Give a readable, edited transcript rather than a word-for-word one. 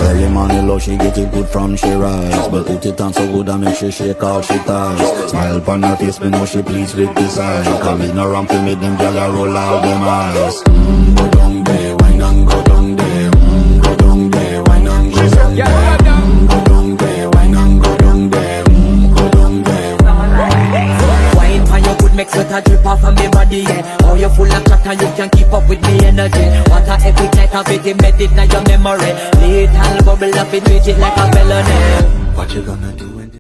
Early morning love, she get it good from she rise, but put it on so good and make she shake all she ties. Smile upon her face, me know she pleased with this eye. Come in around to make them gyal a roll out them eyes. Go down there, wine and go down there. Go down there, wine and go down there. Go down there, wine and go down there. Go down there. Wine for your good, make sweat a drip off of me body, yeah. Oh, you full of chat and you can keep up with me energy. What a epic night of it, embedded in your memory. Little bubble up, it treat it like a felony. What you gonna do